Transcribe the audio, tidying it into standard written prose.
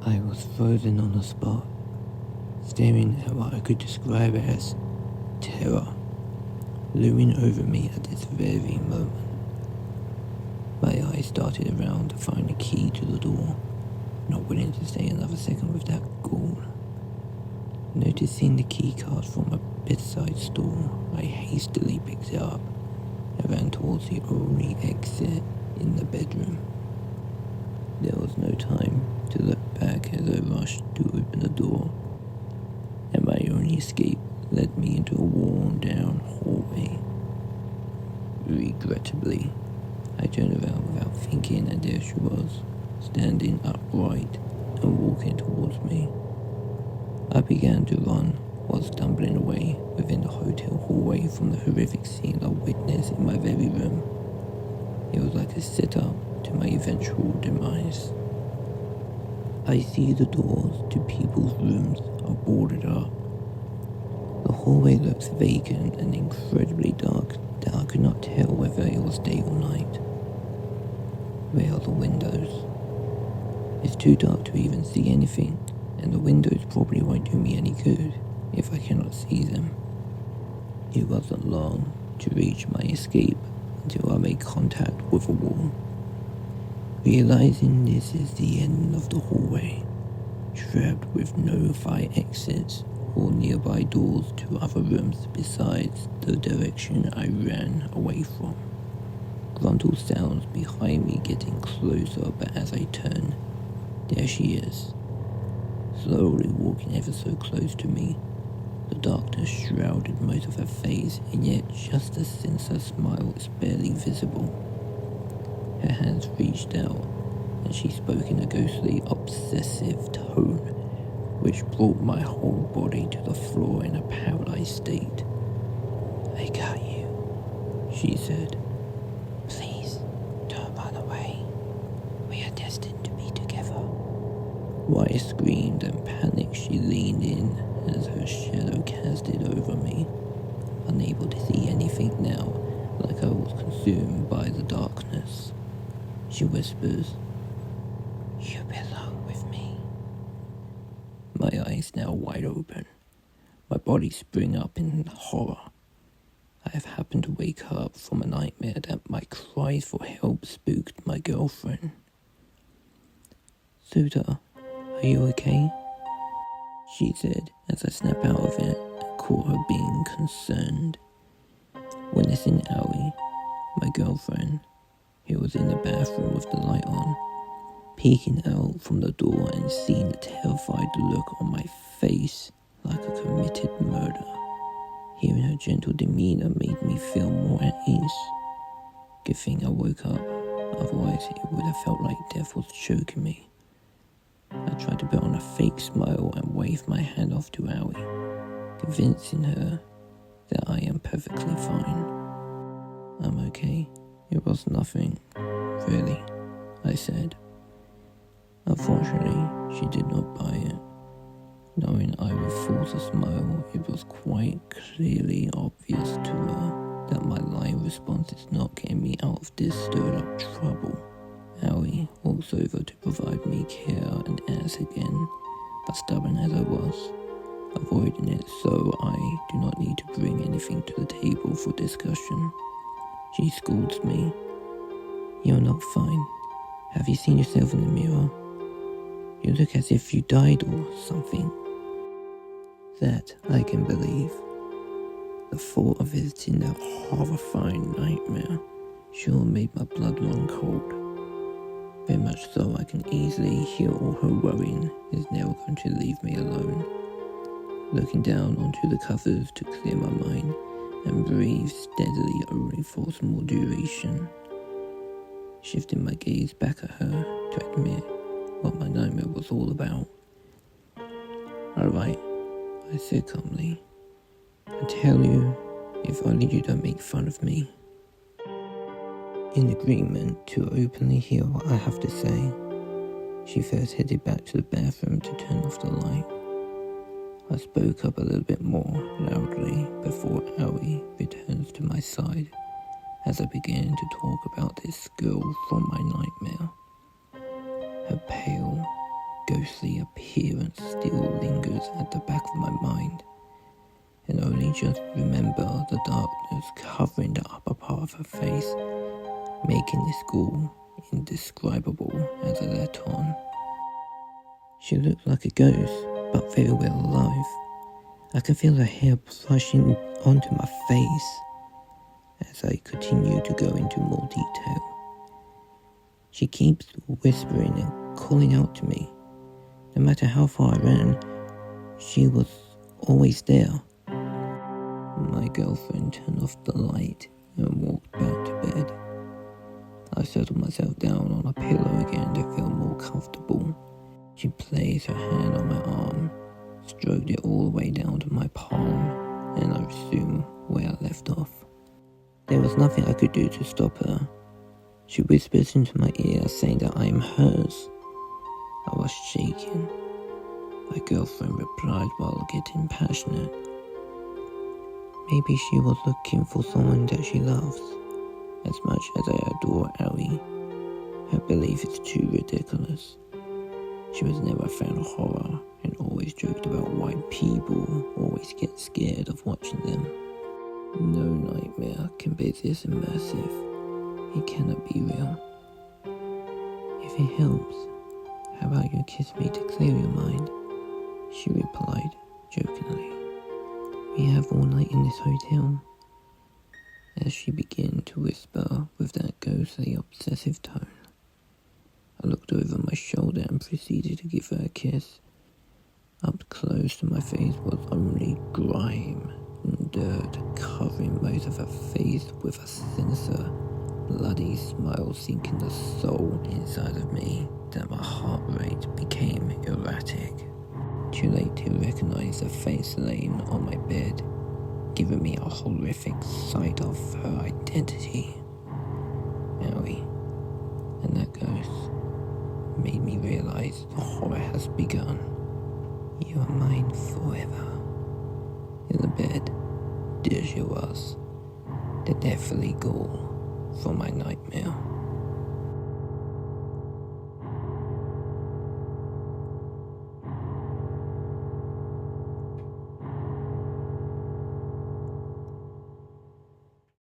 I was frozen on the spot, staring at what I could describe as terror looming over me at this very moment. My eyes darted around to find the key to the door, not willing to stay another second with that ghoul. Noticing the key card from a bedside stool, I hastily picked it up and ran towards the only exit in the bedroom. There was no time to look back as I rushed to open the door, and my only escape led me into a worn-down hallway. Regrettably, I turned around without thinking, and there she was, standing upright and walking towards me. I began to run while stumbling away within the hotel hallway from the horrific scene I witnessed in my very room. It was like a setup to my eventual demise. I see the doors to people's rooms are boarded up. The hallway looks vacant and incredibly dark that I could not tell whether it was day or night. Where are the windows? It's too dark to even see anything, and the windows probably won't do me any good if I cannot see them. It wasn't long to reach my escape until I made contact with a wall. Realizing this is the end of the hallway, trapped with no fire exits or nearby doors to other rooms besides the direction I ran away from. Gruntle sounds behind me getting closer, but as I turn, there she is, slowly walking ever so close to me. The darkness shrouded most of her face, and yet just a sinister smile is barely visible. Her hands reached out, and she spoke in a ghostly, obsessive tone, which brought my whole body to the floor in a paralyzed state. "I got you," she said. "Please, don't run away. We are destined to be together." While I screamed and panicked, she leaned in as her shadow casted over me. Unable to see anything now, like I was consumed by the darkness, she whispers, "You belong with me." My eyes now wide open. My body spring up in horror. I have happened to wake up from a nightmare that my cries for help spooked my girlfriend. "Suda, are you okay?" she said as I snapped out of it and caught her being concerned. Witnessing Aoi, my girlfriend, who was in the bathroom with the light on, peeking out from the door and seeing the terrified look on my face like a committed murder. Hearing her gentle demeanor made me feel more at ease. Good thing I woke up, otherwise it would have felt like death was choking me. I tried to put on a fake smile and waved my hand off to Aoi, convincing her that I am perfectly fine. "I'm okay. It was nothing, really," I said. Unfortunately, she did not buy it. Knowing I would force a smile, it was quite clearly obvious to her that my lying response is not getting me out of this stirred-up trouble. Aoi walks over to provide me care and asks again, but stubborn as I was, avoiding it so I do not need to bring anything to the table for discussion. She scolds me. "You're not fine. Have you seen yourself in the mirror? You look as if you died or something." That I can believe. The thought of visiting that horrifying nightmare sure made my blood run cold. Very much so I can easily hear all her worrying is never going to leave me alone. Looking down onto the covers to clear my mind and breathe steadily only for a small duration. Shifting my gaze back at her to admit what my nightmare was all about. "Alright," I said calmly. "I tell you, if only you don't make fun of me." In agreement to openly hear what I have to say, she first headed back to the bathroom to turn off the light. I spoke up a little bit more loudly before Aoi returns to my side as I began to talk about this girl from my nightmare. Her pale, ghostly appearance still lingers at the back of my mind, and only just remember the darkness covering the upper part of her face, making this ghoul indescribable as I let on. She looked like a ghost, but very well alive. I can feel her hair brushing onto my face as I continue to go into more detail. She keeps whispering and calling out to me. No matter how far I ran, she was always there. My girlfriend turned off the light and walked back to bed. I settled myself down on a pillow again to feel more comfortable. She placed her hand on my arm, stroked it all the way down to my palm, and I resumed where I left off. There was nothing I could do to stop her. She whispered into my ear, saying that I am hers. I was shaking. My girlfriend replied while getting passionate. Maybe she was looking for someone that she loves. As much as I adore Ellie, her belief is too ridiculous. She was never a fan of horror and always joked about why people always get scared of watching them. No nightmare can be this immersive. It cannot be real. If it helps, how about you kiss me to clear your mind? She replied jokingly. We have all night in this hotel. As she began to whisper with that ghostly obsessive tone, I looked over my shoulder and proceeded to give her a kiss. Up close to my face was only grime and dirt, covering most of her face with a sinister, bloody smile sinking the soul inside of me that my heart rate became erratic. Too late to recognize the face laying on my bed, giving me a horrific sight of her identity. Ellie, and that ghost made me realize the horror has begun. You are mine forever. In the bed, there she was, the deathly ghoul from my nightmare.